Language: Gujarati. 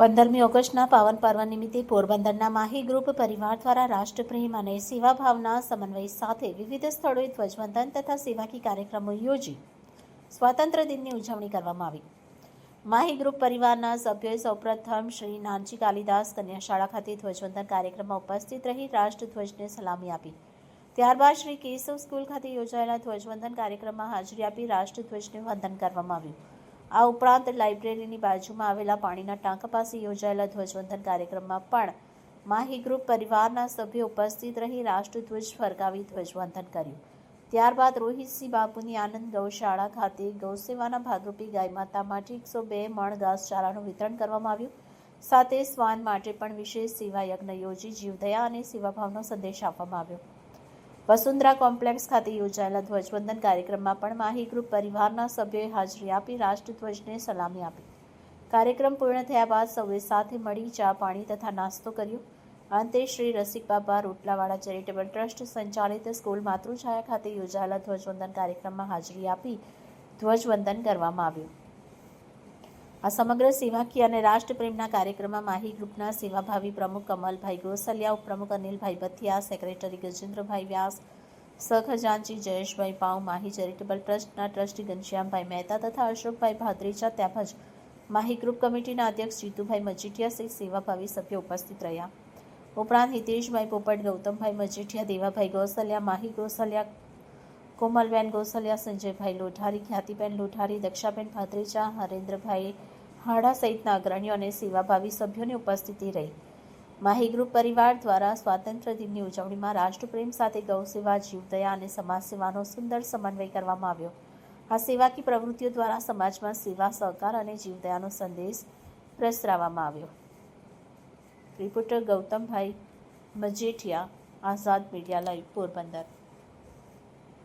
15મી ઓગસ્ટના પાવન પર્વ નિમિત્તે પોરબંદરના માહી ગ્રુપ પરિવાર દ્વારા રાષ્ટ્રપ્રેમ અને સેવાભાવના સમન્વય સાથે વિવિધ સ્થળોએ ધ્વજવંદન તથા સેવાકી કાર્યક્રમો યોજી સ્વાતંત્ર્ય દિનની ઉજવણી કરવામાં આવી. માહી ગ્રુપ પરિવારના સભ્યોએ સૌપ્રથમ શ્રી નાનજી કાલિદાસ કન્યા શાળા ખાતે ધ્વજવંદન કાર્યક્રમમાં ઉપસ્થિત રહી રાષ્ટ્રધ્વજને સલામી આપી. ત્યારબાદ શ્રી કેશવ સ્કૂલ ખાતે યોજાયેલા ધ્વજવંદન કાર્યક્રમમાં હાજરી આપી રાષ્ટ્રધ્વજને વંદન કરવામાં આવ્યું. આ ઉપરાંત લાઇબ્રેરીની બાજુમાં આવેલા પાણીના ટાંકા પાસે યોજાયેલા ધ્વજવંદન કાર્યક્રમમાં પણ માહી ગ્રુપ પરિવારના સભ્યો ઉપસ્થિત રહી રાષ્ટ્રધ્વજ ફરકાવી ધ્વજવંદન કર્યું. ત્યારબાદ રોહિતસિંહ બાપુની આનંદ ગૌશાળા ખાતે ગૌસેવાના ભાગરૂપે ગાય માતા માટે 102 મણ ઘાસચારાનું વિતરણ કરવામાં આવ્યું. સાથે શ્વાન માટે પણ વિશેષ સેવા યજ્ઞ યોજી જીવદયા અને સેવાભાવનો સંદેશ આપવામાં આવ્યો. વસુંધરા કોમ્પ્લેક્સ ખાતે યોજાયેલા ધ્વજવંદન કાર્યક્રમમાં પણ માહી ગ્રુપ પરિવારના સભ્યોએ હાજરી આપી રાષ્ટ્રધ્વજને સલામી આપી. કાર્યક્રમ પૂર્ણ થયા બાદ સૌએ સાથે મળી ચા પાણી તથા નાસ્તો કર્યો. અંતે શ્રી રસિકબાબા રોટલાવાળા ચેરિટેબલ ટ્રસ્ટ સંચાલિત સ્કૂલ માતૃછાયા ખાતે યોજાયેલા ધ્વજવંદન કાર્યક્રમમાં હાજરી આપી ધ્વજવંદન કરવામાં આવ્યું. આ સમગ્ર સેવાકીય અને રાષ્ટ્રપ્રેમના કાર્યક્રમમાં માહી ગ્રુપના સેવાભાવી પ્રમુખ કમલભાઈ ગોસલિયા, ઉપપ્રમુખ અનિલભાઈ બથિયા, સેક્રેટરી ગજેન્દ્રભાઈ વ્યાસ, સહખજાનચી જયેશભાઈ પાઉ, માહી ચેરિટેબલ ટ્રસ્ટના ટ્રસ્ટી ઘનશ્યામભાઈ મહેતા તથા અશોકભાઈ ભાદરેચા તેમજ માહી ગ્રુપ કમિટીના અધ્યક્ષ જીતુભાઈ મજીઠિયા સહિત સેવાભાવી સભ્યો ઉપસ્થિત રહ્યા. ઉપરાંત હિતેશભાઈ પોપટ, ગૌતમભાઈ મજીઠિયા, દેવાભાઈ ગોસલિયા, માહી ગોસલિયા, કોમલબેન ગોસલિયા, સંજયભાઈ લોઢારી, ખ્યાતિબેન લોઢારી, દક્ષાબેન ભાદરેચા, હરેન્દ્રભાઈ હાડા સહિતના અગ્રણીઓ અને સેવાભાવી સભ્યોની ઉપસ્થિતિ રહી. માહી ગ્રુપ પરિવાર દ્વારા સ્વાતંત્ર્ય દિનની ઉજવણીમાં રાષ્ટ્રપ્રેમ સાથે ગૌસેવા, જીવદયા અને સમાજ સેવાનો સુંદર સમન્વય કરવામાં આવ્યો. આ સેવાકી પ્રવૃત્તિઓ દ્વારા સમાજમાં સેવા, સહકાર અને જીવદયાનો સંદેશ પ્રસરાવવામાં આવ્યો. રિપોર્ટર ગૌતમભાઈ મજેઠિયા, આઝાદ મીડિયા લાઈવ, પોરબંદર.